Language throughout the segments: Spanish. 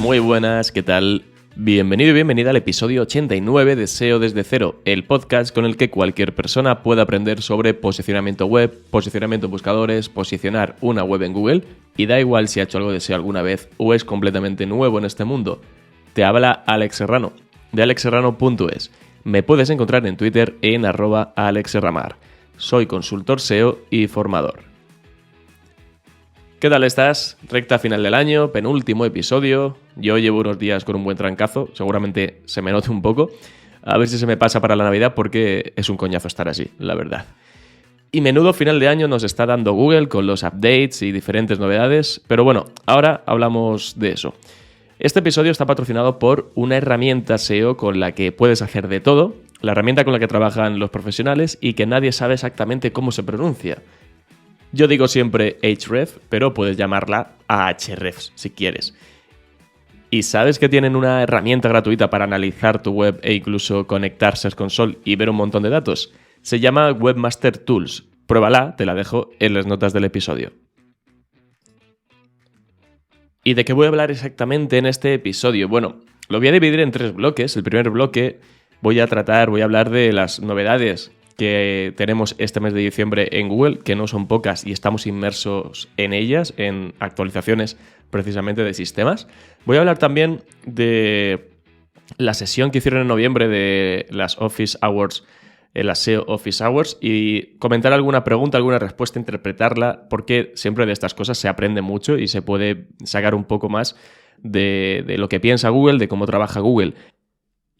Muy buenas, ¿qué tal? Bienvenido y bienvenida al episodio 89 de SEO desde cero, el podcast con el que cualquier persona puede aprender sobre posicionamiento web, posicionamiento en buscadores, posicionar una web en Google, y da igual si ha hecho algo de SEO alguna vez o es completamente nuevo en este mundo. Te habla Alex Serrano, de alexserrano.es. Me puedes encontrar en Twitter en @alexserramar. Soy consultor SEO y formador. ¿Qué tal estás? Recta final del año, penúltimo episodio. Yo llevo unos días con un buen trancazo, seguramente se me note un poco. A ver si se me pasa para la Navidad porque es un coñazo estar así, la verdad. Y menudo final de año nos está dando Google con los updates y diferentes novedades, pero bueno, ahora hablamos de eso. Este episodio está patrocinado por una herramienta SEO con la que puedes hacer de todo, la herramienta con la que trabajan los profesionales y que nadie sabe exactamente cómo se pronuncia. Yo digo siempre Href, pero puedes llamarla Ahrefs si quieres. ¿Y sabes que tienen una herramienta gratuita para analizar tu web e incluso conectar Search Console y ver un montón de datos? Se llama Webmaster Tools. Pruébala, te la dejo en las notas del episodio. ¿Y de qué voy a hablar exactamente en este episodio? Bueno, lo voy a dividir en 3 bloques. El primer bloque voy a hablar de las novedades que tenemos este mes de diciembre en Google, que no son pocas y estamos inmersos en ellas, en actualizaciones precisamente de sistemas. Voy a hablar también de la sesión que hicieron en noviembre de las Office Awards, las SEO Office Awards, y comentar alguna pregunta, alguna respuesta, interpretarla, porque siempre de estas cosas se aprende mucho y se puede sacar un poco más de lo que piensa Google, de cómo trabaja Google.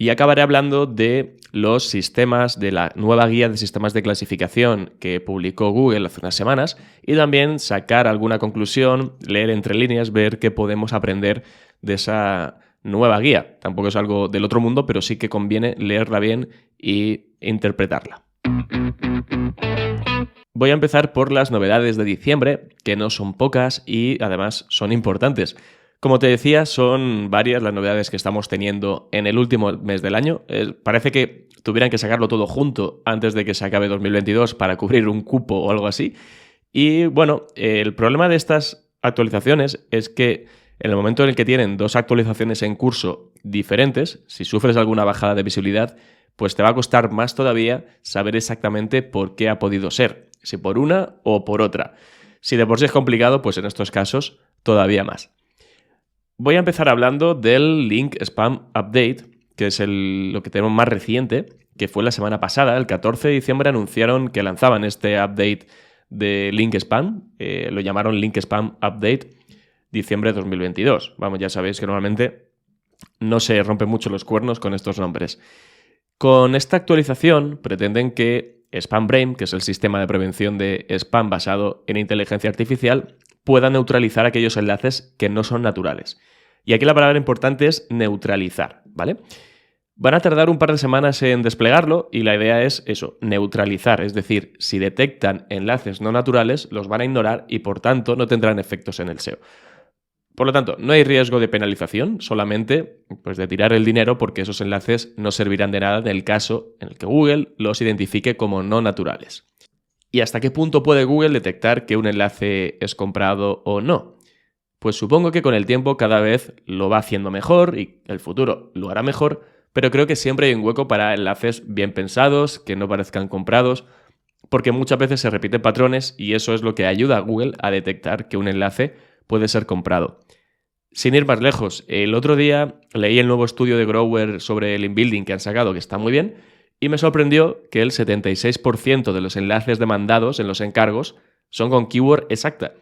Y acabaré hablando de los sistemas, de la nueva guía de sistemas de clasificación que publicó Google hace unas semanas y también sacar alguna conclusión, leer entre líneas, ver qué podemos aprender de esa nueva guía. Tampoco es algo del otro mundo, pero sí que conviene leerla bien e interpretarla. Voy a empezar por las novedades de diciembre, que no son pocas y además son importantes. Como te decía, son varias las novedades que estamos teniendo en el último mes del año. Parece que tuvieran que sacarlo todo junto antes de que se acabe 2022 para cubrir un cupo o algo así. Y bueno, el problema de estas actualizaciones es que en el momento en el que tienen 2 actualizaciones en curso diferentes, si sufres alguna bajada de visibilidad, pues te va a costar más todavía saber exactamente por qué ha podido ser, si por una o por otra. Si de por sí es complicado, pues en estos casos todavía más. Voy a empezar hablando del Link Spam Update, que es lo que tenemos más reciente, que fue la semana pasada. El 14 de diciembre anunciaron que lanzaban este update de Link Spam. Lo llamaron Link Spam Update diciembre de 2022. Vamos, ya sabéis que normalmente no se rompen mucho los cuernos con estos nombres. Con esta actualización pretenden que SpamBrain, que es el sistema de prevención de spam basado en inteligencia artificial, pueda neutralizar aquellos enlaces que no son naturales. Y aquí la palabra importante es neutralizar, ¿vale? Van a tardar un par de semanas en desplegarlo y la idea es eso, neutralizar. Es decir, si detectan enlaces no naturales, los van a ignorar y por tanto no tendrán efectos en el SEO. Por lo tanto, no hay riesgo de penalización, solamente pues, de tirar el dinero porque esos enlaces no servirán de nada en el caso en el que Google los identifique como no naturales. ¿Y hasta qué punto puede Google detectar que un enlace es comprado o no? Pues supongo que con el tiempo cada vez lo va haciendo mejor y el futuro lo hará mejor, pero creo que siempre hay un hueco para enlaces bien pensados, que no parezcan comprados, porque muchas veces se repiten patrones y eso es lo que ayuda a Google a detectar que un enlace puede ser comprado. Sin ir más lejos, el otro día leí el nuevo estudio de Grower sobre el inbuilding que han sacado, que está muy bien, y me sorprendió que el 76% de los enlaces demandados en los encargos son con keyword exacta.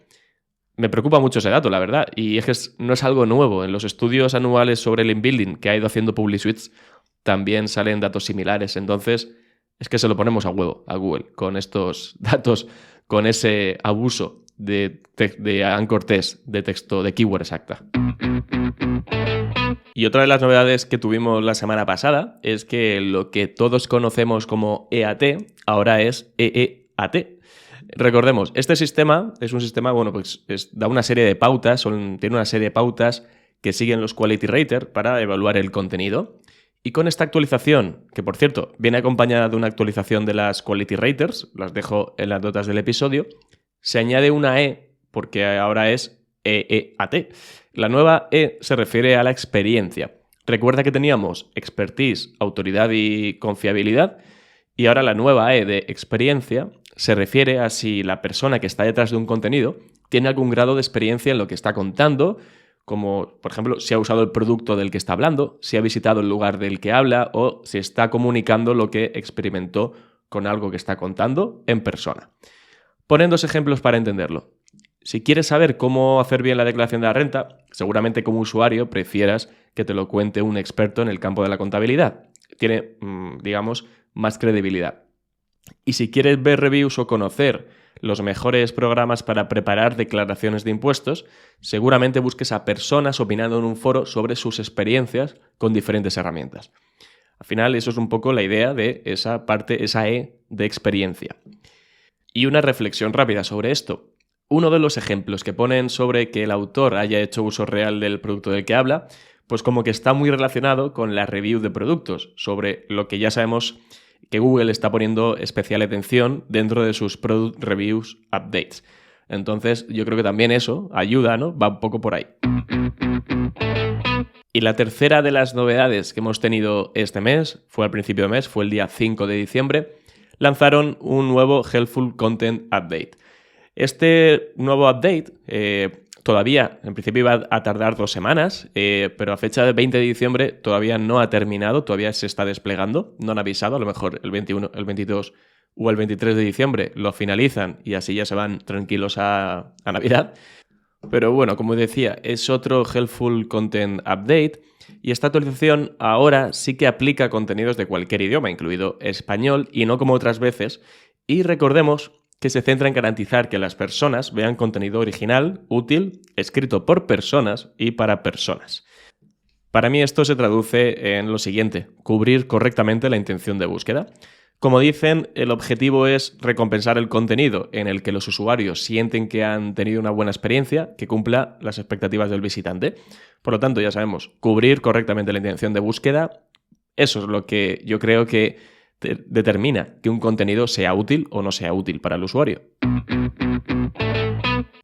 Me preocupa mucho ese dato, la verdad, y es que no es algo nuevo. En los estudios anuales sobre el inbuilding que ha ido haciendo PubliSuites también salen datos similares. Entonces, es que se lo ponemos a huevo a Google con estos datos, con ese abuso de anchor test de texto de keyword exacta. Y otra de las novedades que tuvimos la semana pasada es que lo que todos conocemos como EAT ahora es EEAT. Recordemos, este sistema es un sistema, bueno, pues da una serie de pautas, tiene una serie de pautas que siguen los Quality Raters para evaluar el contenido. Y con esta actualización, que por cierto viene acompañada de una actualización de las Quality Raters, las dejo en las notas del episodio, se añade una E porque ahora es EEAT. La nueva E se refiere a la experiencia. Recuerda que teníamos expertise, autoridad y confiabilidad, y ahora la nueva E de experiencia se refiere a si la persona que está detrás de un contenido tiene algún grado de experiencia en lo que está contando, como por ejemplo si ha usado el producto del que está hablando, si ha visitado el lugar del que habla o si está comunicando lo que experimentó con algo que está contando en persona. Ponen 2 ejemplos para entenderlo. Si quieres saber cómo hacer bien la declaración de la renta, seguramente como usuario prefieras que te lo cuente un experto en el campo de la contabilidad. Tiene, digamos, más credibilidad. Y si quieres ver reviews o conocer los mejores programas para preparar declaraciones de impuestos, seguramente busques a personas opinando en un foro sobre sus experiencias con diferentes herramientas. Al final, eso es un poco la idea de esa parte, esa E de experiencia. Y una reflexión rápida sobre esto. Uno de los ejemplos que ponen sobre que el autor haya hecho uso real del producto del que habla, pues como que está muy relacionado con la review de productos, sobre lo que ya sabemos que Google está poniendo especial atención dentro de sus Product Reviews Updates. Entonces, yo creo que también eso ayuda, ¿no? Va un poco por ahí. Y la tercera de las novedades que hemos tenido este mes, fue al principio de mes, fue el día 5 de diciembre, lanzaron un nuevo Helpful Content Update. Este nuevo update todavía, en principio iba a tardar 2 semanas, pero a fecha del 20 de diciembre todavía no ha terminado, todavía se está desplegando, no han avisado, a lo mejor el 21, el 22 o el 23 de diciembre lo finalizan y así ya se van tranquilos a Navidad. Pero bueno, como decía, es otro Helpful Content Update y esta actualización ahora sí que aplica contenidos de cualquier idioma, incluido español, y no como otras veces. Y recordemos que se centra en garantizar que las personas vean contenido original, útil, escrito por personas y para personas. Para mí esto se traduce en lo siguiente: cubrir correctamente la intención de búsqueda. Como dicen, el objetivo es recompensar el contenido en el que los usuarios sienten que han tenido una buena experiencia, que cumpla las expectativas del visitante. Por lo tanto, ya sabemos, cubrir correctamente la intención de búsqueda, eso es lo que yo creo que determina que un contenido sea útil o no sea útil para el usuario.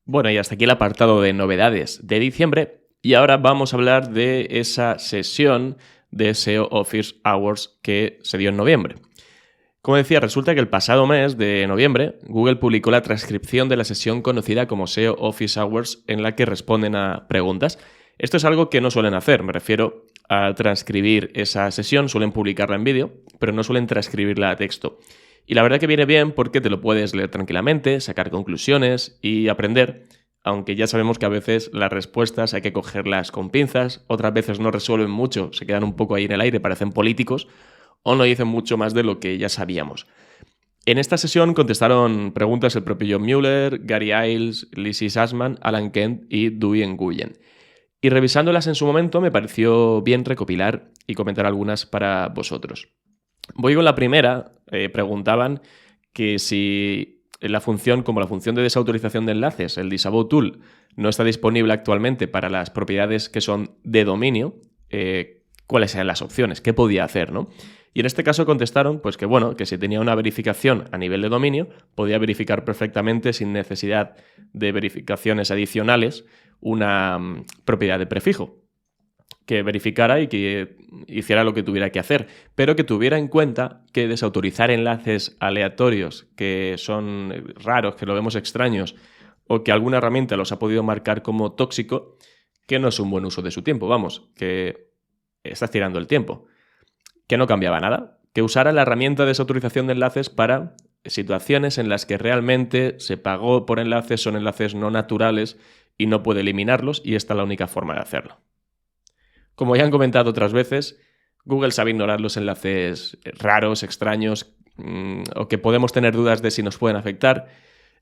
Bueno, y hasta aquí el apartado de novedades de diciembre. Y ahora vamos a hablar de esa sesión de SEO Office Hours que se dio en noviembre. Como decía, resulta que el pasado mes de noviembre, Google publicó la transcripción de la sesión conocida como SEO Office Hours, en la que responden a preguntas. Esto es algo que no suelen hacer, me refiero a transcribir esa sesión, suelen publicarla en vídeo, pero no suelen transcribirla a texto. Y la verdad que viene bien porque te lo puedes leer tranquilamente, sacar conclusiones y aprender, aunque ya sabemos que a veces las respuestas hay que cogerlas con pinzas, otras veces no resuelven mucho, se quedan un poco ahí en el aire, parecen políticos, o no dicen mucho más de lo que ya sabíamos. En esta sesión contestaron preguntas el propio John Mueller, Gary Illyes, Lizzie Sussman, Alan Kent y Duy Nguyen. Y revisándolas en su momento me pareció bien recopilar y comentar algunas para vosotros. Voy con la primera. Preguntaban que si la función, como la función de desautorización de enlaces, el Disavow Tool, no está disponible actualmente para las propiedades que son de dominio, cuáles eran las opciones, qué podía hacer, ¿no? Y en este caso contestaron pues que bueno, que si tenía una verificación a nivel de dominio, podía verificar perfectamente sin necesidad de verificaciones adicionales una propiedad de prefijo, que verificara y que hiciera lo que tuviera que hacer, pero que tuviera en cuenta que desautorizar enlaces aleatorios que son raros, que lo vemos extraños, o que alguna herramienta los ha podido marcar como tóxico, que no es un buen uso de su tiempo, vamos, que estás tirando el tiempo. Que no cambiaba nada, que usara la herramienta de desautorización de enlaces para situaciones en las que realmente se pagó por enlaces, son enlaces no naturales y no puede eliminarlos, y esta es la única forma de hacerlo. Como ya han comentado otras veces, Google sabe ignorar los enlaces raros, extraños, o que podemos tener dudas de si nos pueden afectar.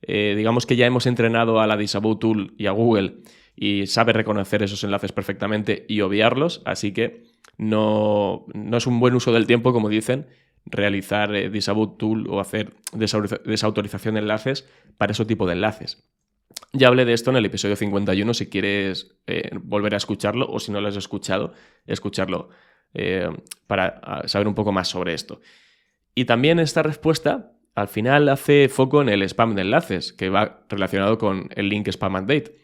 Digamos que ya hemos entrenado a la Disavow Tool y a Google y sabe reconocer esos enlaces perfectamente y obviarlos, así que no es un buen uso del tiempo, como dicen, realizar Disavow Tool o hacer desautorización de enlaces para ese tipo de enlaces. Ya hablé de esto en el episodio 51, si quieres volver a escucharlo, o si no lo has escuchado, escucharlo para saber un poco más sobre esto. Y también esta respuesta al final hace foco en el spam de enlaces, que va relacionado con el link Spam Update.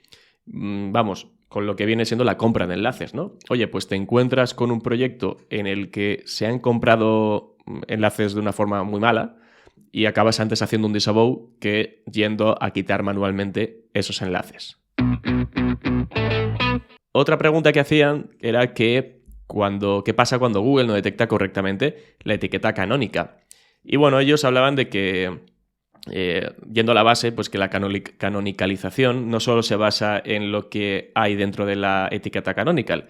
vamos, con lo que viene siendo la compra de enlaces, ¿no? Oye, pues te encuentras con un proyecto en el que se han comprado enlaces de una forma muy mala y acabas antes haciendo un disavow que yendo a quitar manualmente esos enlaces. Otra pregunta que hacían era que ¿qué pasa cuando Google no detecta correctamente la etiqueta canónica? Y bueno, ellos hablaban de que, yendo a la base, pues que la canonicalización no solo se basa en lo que hay dentro de la etiqueta canonical,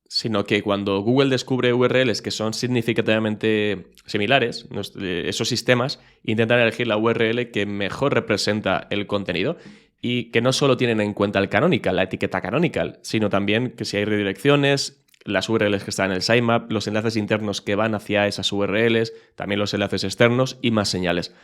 sino que cuando Google descubre URLs que son significativamente similares, esos sistemas intentan elegir la URL que mejor representa el contenido y que no solo tienen en cuenta el canonical, la etiqueta canonical, sino también que si hay redirecciones, las URLs que están en el sitemap, los enlaces internos que van hacia esas URLs, también los enlaces externos y más señales.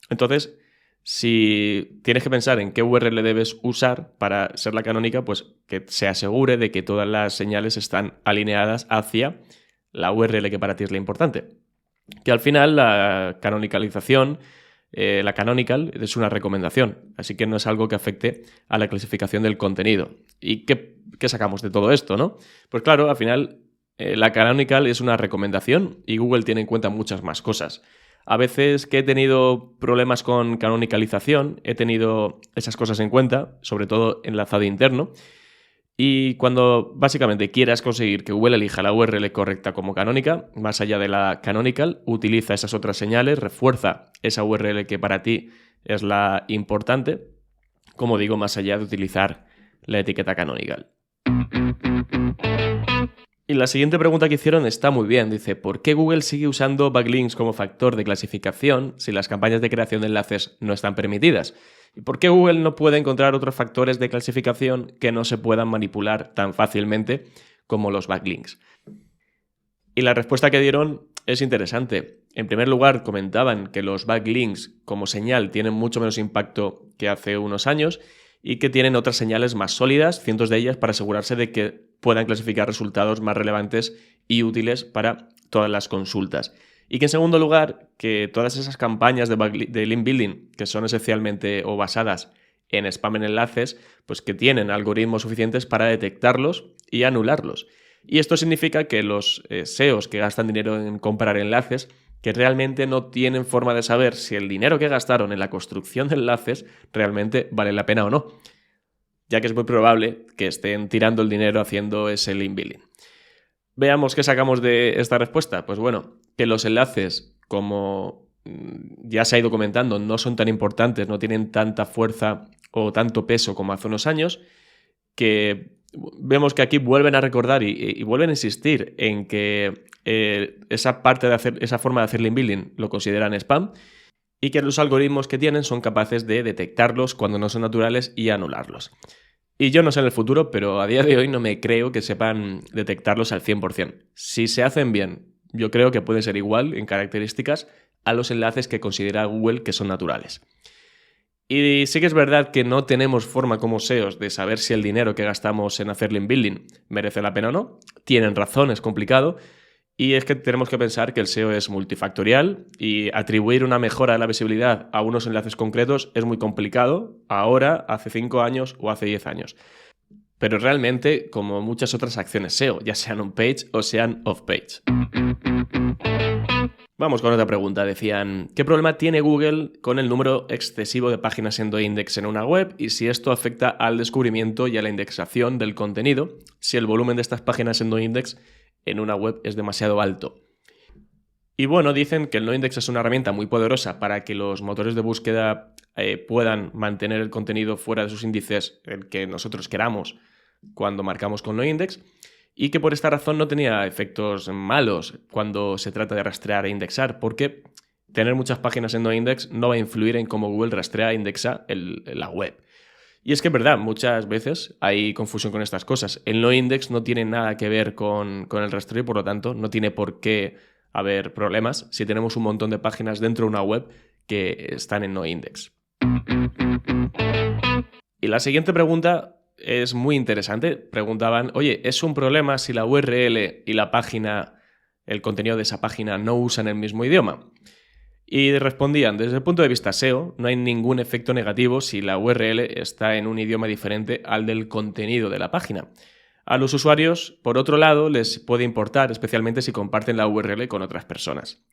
Entonces, si tienes que pensar en qué URL debes usar para ser la canónica, pues que se asegure de que todas las señales están alineadas hacia la URL que para ti es la importante. Que al final la canonicalización, la canonical, es una recomendación, así que no es algo que afecte a la clasificación del contenido. ¿Y qué sacamos de todo esto, no? Pues claro, al final la canonical es una recomendación y Google tiene en cuenta muchas más cosas. A veces que he tenido problemas con canonicalización, he tenido esas cosas en cuenta, sobre todo enlazado interno, y cuando básicamente quieras conseguir que Google elija la URL correcta como canónica, más allá de la canonical, utiliza esas otras señales, refuerza esa URL que para ti es la importante, como digo, más allá de utilizar la etiqueta canonical. Y la siguiente pregunta que hicieron está muy bien. Dice, ¿por qué Google sigue usando backlinks como factor de clasificación si las campañas de creación de enlaces no están permitidas? ¿Y por qué Google no puede encontrar otros factores de clasificación que no se puedan manipular tan fácilmente como los backlinks? Y la respuesta que dieron es interesante. En primer lugar, comentaban que los backlinks como señal tienen mucho menos impacto que hace unos años y que tienen otras señales más sólidas, cientos de ellas, para asegurarse de que puedan clasificar resultados más relevantes y útiles para todas las consultas. Y que en segundo lugar, que todas esas campañas de link building que son esencialmente o basadas en spam en enlaces, pues que tienen algoritmos suficientes para detectarlos y anularlos. Y esto significa que los SEOs que gastan dinero en comprar enlaces, que realmente no tienen forma de saber si el dinero que gastaron en la construcción de enlaces realmente vale la pena o no, ya que es muy probable que estén tirando el dinero haciendo ese link building. Veamos qué sacamos de esta respuesta. Pues bueno, que los enlaces, como ya se ha ido comentando, no son tan importantes, no tienen tanta fuerza o tanto peso como hace unos años, que vemos que aquí vuelven a recordar y vuelven a insistir en que esa forma de hacer link building lo consideran spam y que los algoritmos que tienen son capaces de detectarlos cuando no son naturales y anularlos. Y yo no sé en el futuro, pero a día de hoy no me creo que sepan detectarlos al 100%. Si se hacen bien, yo creo que puede ser igual en características a los enlaces que considera Google que son naturales. Y sí que es verdad que no tenemos forma como SEOs de saber si el dinero que gastamos en hacer link building merece la pena o no. Tienen razón, es complicado. Y es que tenemos que pensar que el SEO es multifactorial y atribuir una mejora de la visibilidad a unos enlaces concretos es muy complicado ahora, hace 5 años o hace 10 años. Pero realmente, como muchas otras acciones SEO, ya sean on-page o sean off-page. Vamos con otra pregunta. Decían, ¿qué problema tiene Google con el número excesivo de páginas EndoIndex en una web y si esto afecta al descubrimiento y a la indexación del contenido si el volumen de estas páginas EndoIndex en una web es demasiado alto? Y bueno, dicen que el noindex es una herramienta muy poderosa para que los motores de búsqueda puedan mantener el contenido fuera de sus índices, el que nosotros queramos cuando marcamos con noindex, y que por esta razón no tenía efectos malos cuando se trata de rastrear e indexar, porque tener muchas páginas en noindex no va a influir en cómo Google rastrea e indexa la web. Y es que es verdad, muchas veces hay confusión con estas cosas. El noindex no tiene nada que ver con el rastreo y por lo tanto no tiene por qué haber problemas si tenemos un montón de páginas dentro de una web que están en noindex. Y la siguiente pregunta es muy interesante. Preguntaban, oye, ¿es un problema si la URL y la página, el contenido de esa página no usan el mismo idioma? Y respondían, desde el punto de vista SEO, no hay ningún efecto negativo si la URL está en un idioma diferente al del contenido de la página. A los usuarios, por otro lado, les puede importar, especialmente si comparten la URL con otras personas.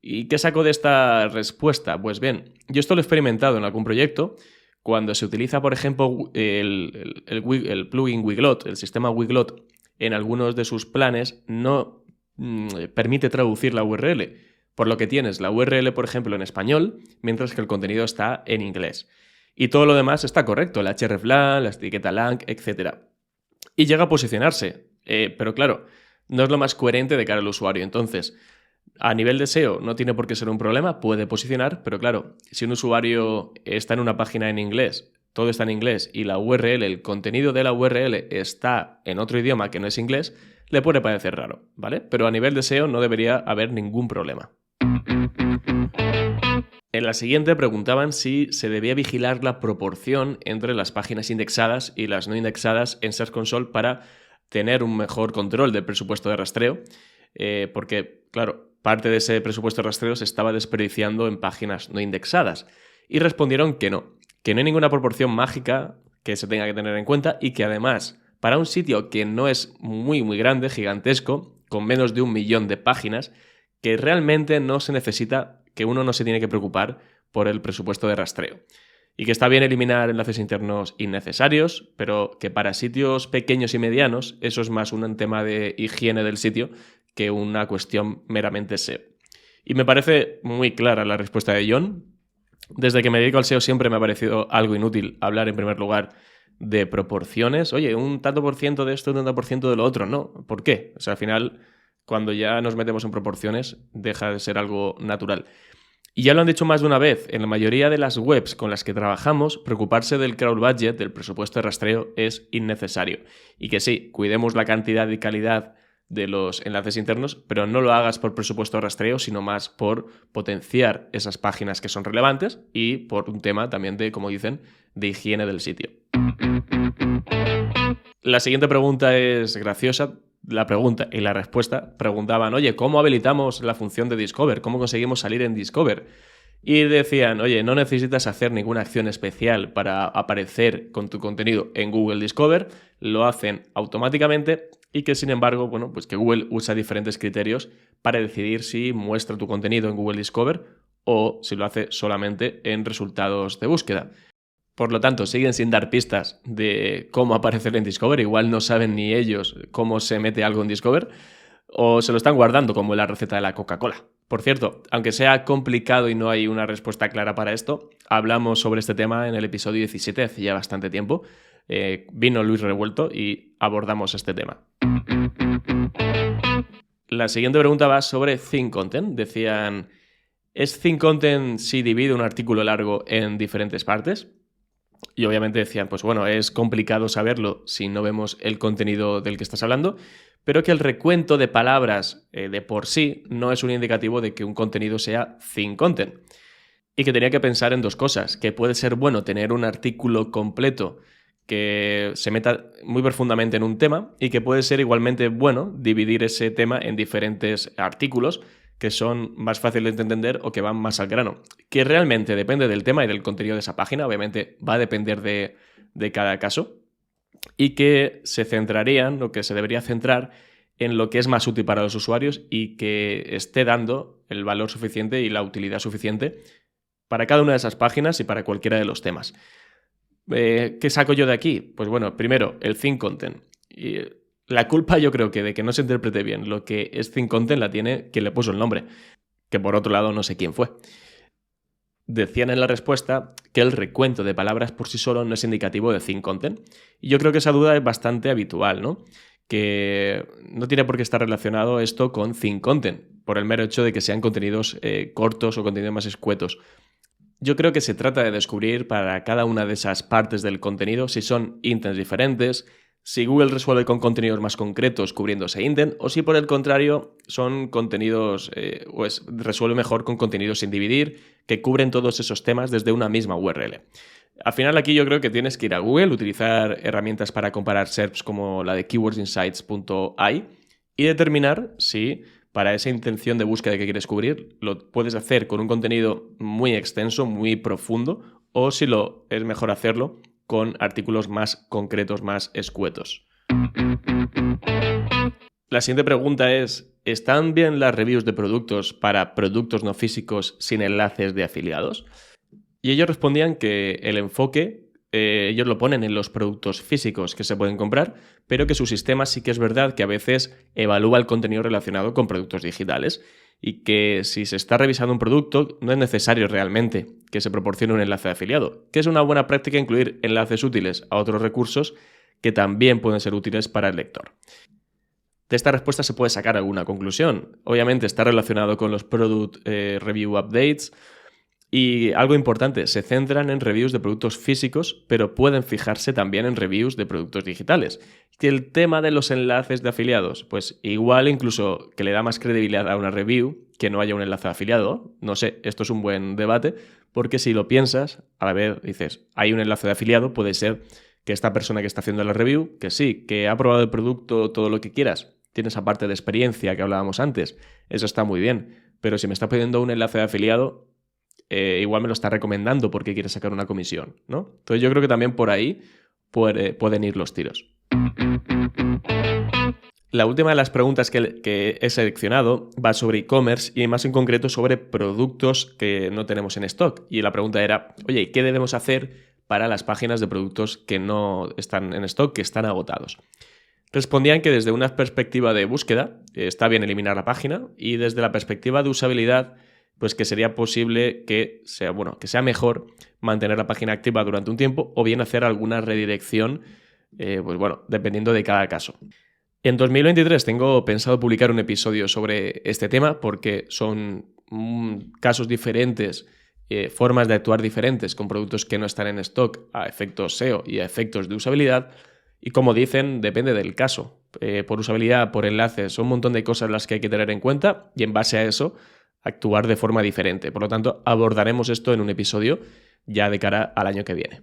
¿Y qué saco de esta respuesta? Pues bien, yo esto lo he experimentado en algún proyecto. Cuando se utiliza, por ejemplo, el plugin Wiglot, el sistema Wiglot, en algunos de sus planes no permite traducir la URL, por lo que tienes la URL, por ejemplo, en español, mientras que el contenido está en inglés. Y todo lo demás está correcto, el hreflang, la etiqueta lang, etc. Y llega a posicionarse, pero claro, no es lo más coherente de cara al usuario. Entonces, a nivel de SEO no tiene por qué ser un problema, puede posicionar, pero claro, si un usuario está en una página en inglés, todo está en inglés y la URL, el contenido de la URL está en otro idioma que no es inglés, le puede parecer raro, ¿vale? Pero a nivel de SEO no debería haber ningún problema. En la siguiente preguntaban si se debía vigilar la proporción entre las páginas indexadas y las no indexadas en Search Console para tener un mejor control del presupuesto de rastreo, porque, claro, parte de ese presupuesto de rastreo se estaba desperdiciando en páginas no indexadas. Y respondieron que no hay ninguna proporción mágica que se tenga que tener en cuenta y que además, para un sitio que no es muy, muy grande, gigantesco, con menos de 1 millón de páginas, que realmente no se necesita, que uno no se tiene que preocupar por el presupuesto de rastreo. Y que está bien eliminar enlaces internos innecesarios, pero que para sitios pequeños y medianos eso es más un tema de higiene del sitio que una cuestión meramente SEO. Y me parece muy clara la respuesta de John. Desde que me dedico al SEO siempre me ha parecido algo inútil hablar en primer lugar de proporciones. Oye, un tanto por ciento de esto, un tanto por ciento de lo otro. No, ¿por qué? O sea, al final, cuando ya nos metemos en proporciones, deja de ser algo natural. Y ya lo han dicho más de una vez, en la mayoría de las webs con las que trabajamos, preocuparse del crowd budget, del presupuesto de rastreo, es innecesario. Y que sí, cuidemos la cantidad y calidad de los enlaces internos, pero no lo hagas por presupuesto de rastreo, sino más por potenciar esas páginas que son relevantes y por un tema también de, como dicen, de higiene del sitio. La siguiente pregunta es graciosa. La pregunta y la respuesta preguntaban, oye, ¿cómo habilitamos la función de Discover? ¿Cómo conseguimos salir en Discover? Y decían, oye, no necesitas hacer ninguna acción especial para aparecer con tu contenido en Google Discover, lo hacen automáticamente y que sin embargo, bueno, pues que Google usa diferentes criterios para decidir si muestra tu contenido en Google Discover o si lo hace solamente en resultados de búsqueda. Por lo tanto, siguen sin dar pistas de cómo aparecer en Discover. Igual no saben ni ellos cómo se mete algo en Discover o se lo están guardando como la receta de la Coca-Cola. Por cierto, aunque sea complicado y no hay una respuesta clara para esto, hablamos sobre este tema en el episodio 17 hace ya bastante tiempo. Vino Luis Revuelto y abordamos este tema. La siguiente pregunta va sobre Thin Content. Decían, ¿es Thin Content si divide un artículo largo en diferentes partes? Y obviamente decían, pues bueno, es complicado saberlo si no vemos el contenido del que estás hablando, pero que el recuento de palabras de por sí no es un indicativo de que un contenido sea thin content. Y que tenía que pensar en dos cosas, que puede ser bueno tener un artículo completo que se meta muy profundamente en un tema y que puede ser igualmente bueno dividir ese tema en diferentes artículos que son más fáciles de entender o que van más al grano. Que realmente depende del tema y del contenido de esa página, obviamente va a depender de cada caso, y que se centrarían, lo que se debería centrar, en lo que es más útil para los usuarios y que esté dando el valor suficiente y la utilidad suficiente para cada una de esas páginas y para cualquiera de los temas. ¿Qué saco yo de aquí? Pues bueno, primero, el thin content. Y la culpa yo creo que de que no se interprete bien lo que es thin content la tiene quien le puso el nombre, que por otro lado no sé quién fue. Decían en la respuesta que el recuento de palabras por sí solo no es indicativo de thin content. Y yo creo que esa duda es bastante habitual, ¿no? Que no tiene por qué estar relacionado esto con thin content, por el mero hecho de que sean contenidos cortos o contenidos más escuetos. Yo creo que se trata de descubrir para cada una de esas partes del contenido si son intents diferentes, si Google resuelve con contenidos más concretos cubriendo ese intent o si por el contrario son contenidos resuelve mejor con contenidos sin dividir que cubren todos esos temas desde una misma URL. Al final aquí yo creo que tienes que ir a Google, utilizar herramientas para comparar SERPs como la de keywordsinsights.ai y determinar si para esa intención de búsqueda que quieres cubrir, lo puedes hacer con un contenido muy extenso, muy profundo, o si es mejor hacerlo con artículos más concretos, más escuetos. La siguiente pregunta es, ¿están bien las reviews de productos para productos no físicos sin enlaces de afiliados? Y ellos respondían que el enfoque, ellos lo ponen en los productos físicos que se pueden comprar, pero que su sistema sí que es verdad que a veces evalúa el contenido relacionado con productos digitales y que si se está revisando un producto no es necesario realmente que se proporcione un enlace de afiliado, que es una buena práctica incluir enlaces útiles a otros recursos que también pueden ser útiles para el lector. De esta respuesta se puede sacar alguna conclusión. Obviamente está relacionado con los Product Review Updates y algo importante, se centran en reviews de productos físicos, pero pueden fijarse también en reviews de productos digitales. Y el tema de los enlaces de afiliados, pues igual incluso que le da más credibilidad a una review que no haya un enlace de afiliado. No sé, esto es un buen debate, porque si lo piensas, a la vez dices, hay un enlace de afiliado, puede ser que esta persona que está haciendo la review, que sí, que ha probado el producto, todo lo que quieras, tiene esa parte de experiencia que hablábamos antes, eso está muy bien, pero si me está pidiendo un enlace de afiliado, igual me lo está recomendando porque quiere sacar una comisión, ¿no? Entonces yo creo que también por ahí pueden ir los tiros. La última de las preguntas que he seleccionado va sobre e-commerce y más en concreto sobre productos que no tenemos en stock. Y la pregunta era, oye, ¿qué debemos hacer para las páginas de productos que no están en stock, que están agotados? Respondían que desde una perspectiva de búsqueda está bien eliminar la página y desde la perspectiva de usabilidad, pues que sería posible que sea mejor mantener la página activa durante un tiempo o bien hacer alguna redirección, dependiendo de cada caso. En 2023 tengo pensado publicar un episodio sobre este tema porque son casos diferentes, formas de actuar diferentes con productos que no están en stock a efectos SEO y a efectos de usabilidad. Y como dicen, depende del caso. Por usabilidad, por enlaces, son un montón de cosas las que hay que tener en cuenta y en base a eso actuar de forma diferente. Por lo tanto, abordaremos esto en un episodio ya de cara al año que viene.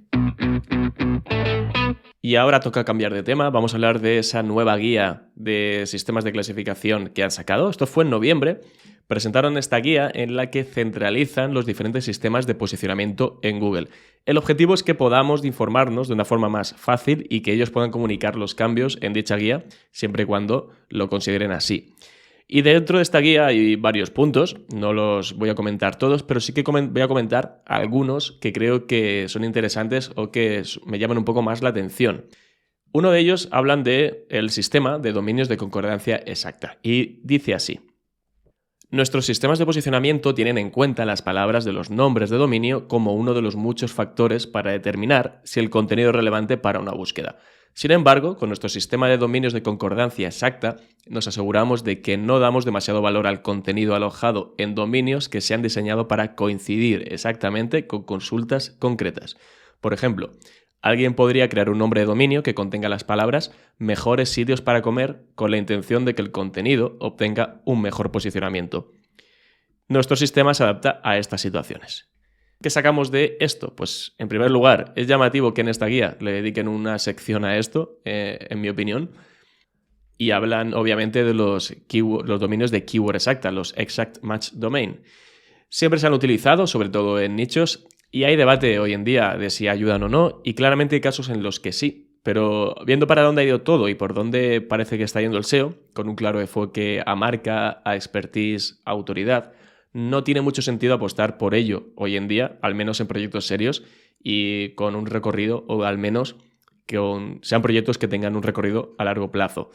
Y ahora toca cambiar de tema. Vamos a hablar de esa nueva guía de sistemas de clasificación que han sacado. Esto fue en noviembre. Presentaron esta guía en la que centralizan los diferentes sistemas de posicionamiento en Google. El objetivo es que podamos informarnos de una forma más fácil y que ellos puedan comunicar los cambios en dicha guía, siempre y cuando lo consideren así. Y dentro de esta guía hay varios puntos, no los voy a comentar todos, pero sí que voy a comentar algunos que creo que son interesantes o que me llaman un poco más la atención. Uno de ellos hablan del sistema de dominios de concordancia exacta y dice así. Nuestros sistemas de posicionamiento tienen en cuenta las palabras de los nombres de dominio como uno de los muchos factores para determinar si el contenido es relevante para una búsqueda. Sin embargo, con nuestro sistema de dominios de concordancia exacta, nos aseguramos de que no damos demasiado valor al contenido alojado en dominios que se han diseñado para coincidir exactamente con consultas concretas. Por ejemplo, alguien podría crear un nombre de dominio que contenga las palabras mejores sitios para comer con la intención de que el contenido obtenga un mejor posicionamiento. Nuestro sistema se adapta a estas situaciones. ¿Qué sacamos de esto? Pues, en primer lugar, es llamativo que en esta guía le dediquen una sección a esto, en mi opinión, y hablan, obviamente, de los dominios de keyword exacta, los exact match domain. Siempre se han utilizado, sobre todo en nichos, y hay debate hoy en día de si ayudan o no, y claramente hay casos en los que sí. Pero viendo para dónde ha ido todo y por dónde parece que está yendo el SEO, con un claro enfoque a marca, a expertise, a autoridad, no tiene mucho sentido apostar por ello hoy en día, al menos en proyectos serios y con un recorrido, o al menos que sean proyectos que tengan un recorrido a largo plazo.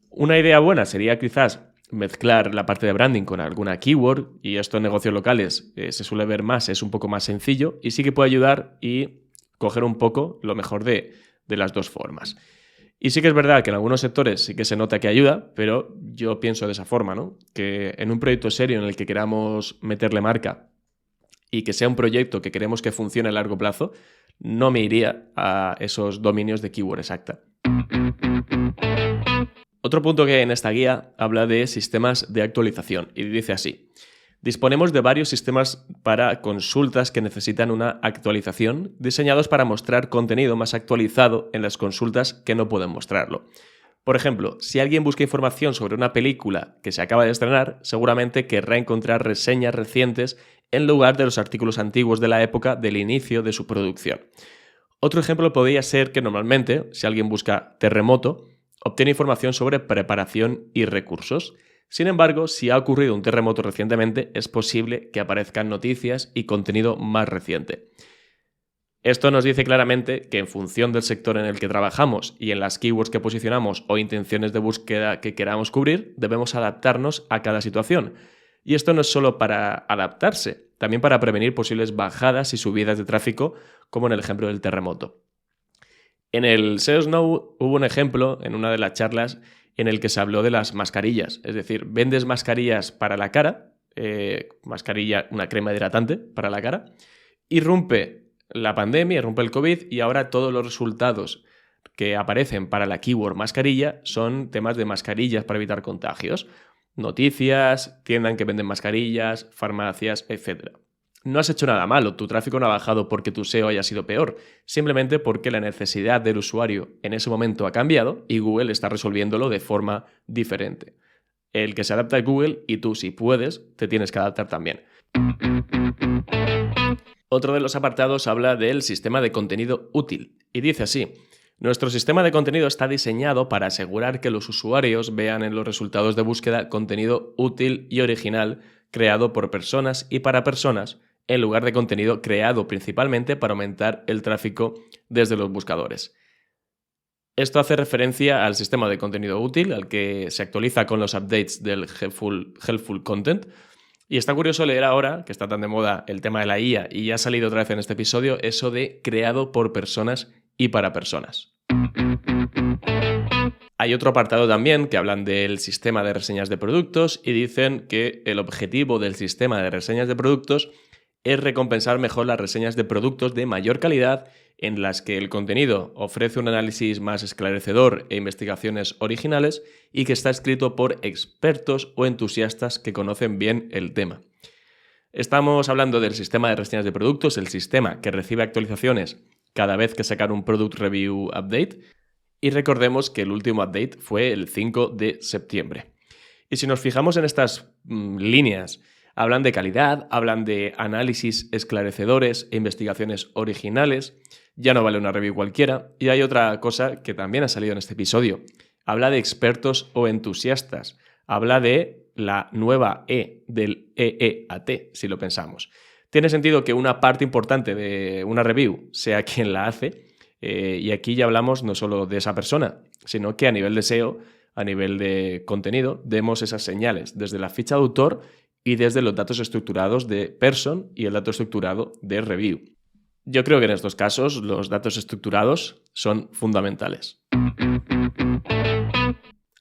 Una idea buena sería quizás mezclar la parte de branding con alguna keyword, y esto en negocios locales se suele ver más, es un poco más sencillo y sí que puede ayudar y coger un poco lo mejor de las dos formas. Y sí que es verdad que en algunos sectores sí que se nota que ayuda, pero yo pienso de esa forma, ¿no? Que en un proyecto serio en el que queramos meterle marca y que sea un proyecto que queremos que funcione a largo plazo, no me iría a esos dominios de keyword exacta. Otro punto que hay en esta guía habla de sistemas de actualización y dice así. Disponemos de varios sistemas para consultas que necesitan una actualización, diseñados para mostrar contenido más actualizado en las consultas que no pueden mostrarlo. Por ejemplo, si alguien busca información sobre una película que se acaba de estrenar, seguramente querrá encontrar reseñas recientes en lugar de los artículos antiguos de la época del inicio de su producción. Otro ejemplo podría ser que normalmente, si alguien busca terremoto, obtiene información sobre preparación y recursos. Sin embargo, si ha ocurrido un terremoto recientemente, es posible que aparezcan noticias y contenido más reciente. Esto nos dice claramente que en función del sector en el que trabajamos y en las keywords que posicionamos o intenciones de búsqueda que queramos cubrir, debemos adaptarnos a cada situación. Y esto no es solo para adaptarse, también para prevenir posibles bajadas y subidas de tráfico, como en el ejemplo del terremoto. En el SEO Now hubo un ejemplo en una de las charlas en el que se habló de las mascarillas. Es decir, vendes mascarillas para la cara, mascarilla, una crema hidratante para la cara, irrumpe la pandemia, irrumpe el COVID y ahora todos los resultados que aparecen para la keyword mascarilla son temas de mascarillas para evitar contagios. Noticias, tiendas que venden mascarillas, farmacias, etc. No has hecho nada malo, tu tráfico no ha bajado porque tu SEO haya sido peor, simplemente porque la necesidad del usuario en ese momento ha cambiado y Google está resolviéndolo de forma diferente. El que se adapta es Google y tú, si puedes, te tienes que adaptar también. Otro de los apartados habla del sistema de contenido útil y dice así: nuestro sistema de contenido está diseñado para asegurar que los usuarios vean en los resultados de búsqueda contenido útil y original creado por personas y para personas, en lugar de contenido creado principalmente para aumentar el tráfico desde los buscadores. Esto hace referencia al sistema de contenido útil, al que se actualiza con los updates del Helpful Content. Y está curioso leer ahora, que está tan de moda el tema de la IA y ya ha salido otra vez en este episodio, eso de creado por personas y para personas. Hay otro apartado también que hablan del sistema de reseñas de productos y dicen que el objetivo del sistema de reseñas de productos es recompensar mejor las reseñas de productos de mayor calidad en las que el contenido ofrece un análisis más esclarecedor e investigaciones originales y que está escrito por expertos o entusiastas que conocen bien el tema. Estamos hablando del sistema de reseñas de productos, el sistema que recibe actualizaciones cada vez que sacan un Product Review Update, y recordemos que el último update fue el 5 de septiembre. Y si nos fijamos en estas líneas, hablan de calidad, hablan de análisis esclarecedores e investigaciones originales, ya no vale una review cualquiera, y hay otra cosa que también ha salido en este episodio. Habla de expertos o entusiastas, habla de la nueva E del EEAT, si lo pensamos. Tiene sentido que una parte importante de una review sea quien la hace, y aquí ya hablamos no solo de esa persona, sino que a nivel de SEO, a nivel de contenido, demos esas señales desde la ficha de autor y desde los datos estructurados de person y el dato estructurado de review. Yo creo que en estos casos los datos estructurados son fundamentales.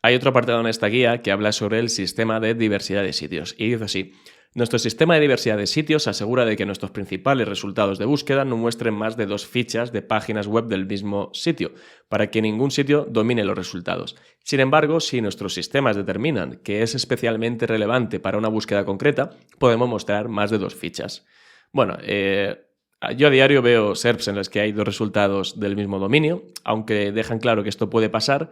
Hay otro apartado en esta guía que habla sobre el sistema de diversidad de sitios y dice así: nuestro sistema de diversidad de sitios asegura de que nuestros principales resultados de búsqueda no muestren más de 2 fichas de páginas web del mismo sitio, para que ningún sitio domine los resultados. Sin embargo, si nuestros sistemas determinan que es especialmente relevante para una búsqueda concreta, podemos mostrar más de 2 fichas. Bueno, yo a diario veo SERPs en las que hay 2 resultados del mismo dominio, aunque dejan claro que esto puede pasar.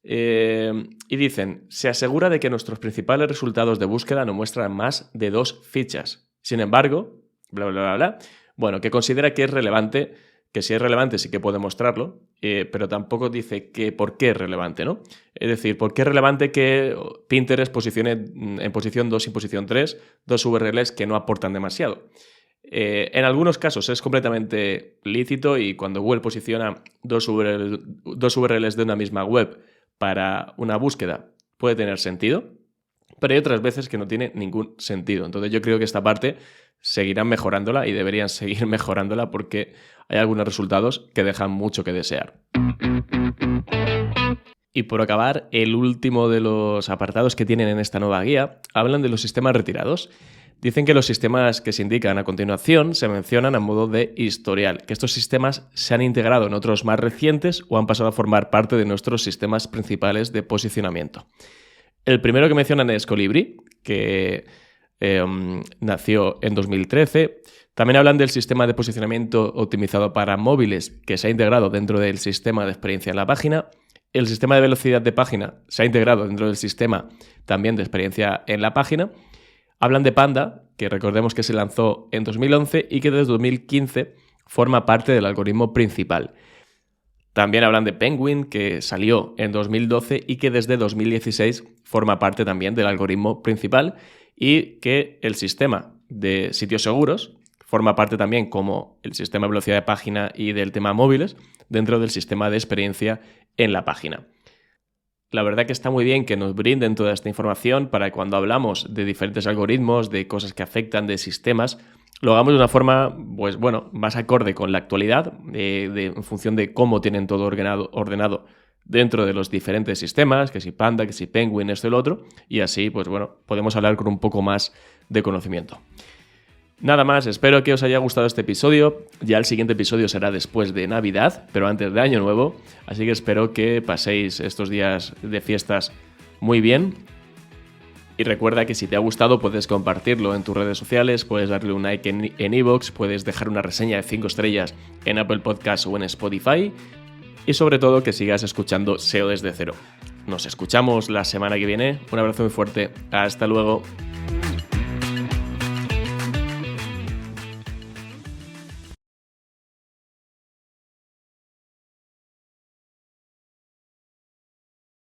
Y dicen, se asegura de que nuestros principales resultados de búsqueda no muestran más de 2 fichas. Sin embargo, bla, bla, bla, bla, bueno, que considera que es relevante, que si es relevante sí que puede mostrarlo, pero tampoco dice que por qué es relevante, ¿no? Es decir, por qué es relevante que Pinterest posicione en posición 2 y posición 3 2 URLs que no aportan demasiado. En algunos casos es completamente lícito y cuando Google posiciona 2 URLs de una misma web para una búsqueda puede tener sentido, pero hay otras veces que no tiene ningún sentido. Entonces yo creo que esta parte seguirán mejorándola y deberían seguir mejorándola porque hay algunos resultados que dejan mucho que desear. Y por acabar, el último de los apartados que tienen en esta nueva guía hablan de los sistemas retirados. Dicen que los sistemas que se indican a continuación se mencionan a modo de historial, que estos sistemas se han integrado en otros más recientes o han pasado a formar parte de nuestros sistemas principales de posicionamiento. El primero que mencionan es Colibri, que nació en 2013. También hablan del sistema de posicionamiento optimizado para móviles que se ha integrado dentro del sistema de experiencia en la página. el sistema de velocidad de página se ha integrado dentro del sistema también de experiencia en la página. Hablan de Panda, que recordemos que se lanzó en 2011 y que desde 2015 forma parte del algoritmo principal. También hablan de Penguin, que salió en 2012 y que desde 2016 forma parte también del algoritmo principal, y que el sistema de sitios seguros forma parte también como el sistema de velocidad de página y del tema móviles dentro del sistema de experiencia en la página. La verdad que está muy bien que nos brinden toda esta información para que cuando hablamos de diferentes algoritmos, de cosas que afectan, de sistemas, lo hagamos de una forma, pues bueno, más acorde con la actualidad, en función de cómo tienen todo ordenado dentro de los diferentes sistemas, que si Panda, que si Penguin, esto y lo otro, y así, pues bueno, podemos hablar con un poco más de conocimiento. Nada más, espero que os haya gustado este episodio. Ya el siguiente episodio será después de Navidad, pero antes de Año Nuevo, así que espero que paséis estos días de fiestas muy bien. Y recuerda que si te ha gustado puedes compartirlo en tus redes sociales, puedes darle un like en iVoox, puedes dejar una reseña de 5 estrellas en Apple Podcasts o en Spotify, y sobre todo que sigas escuchando SEO desde cero. Nos escuchamos la semana que viene. Un abrazo muy fuerte. Hasta luego.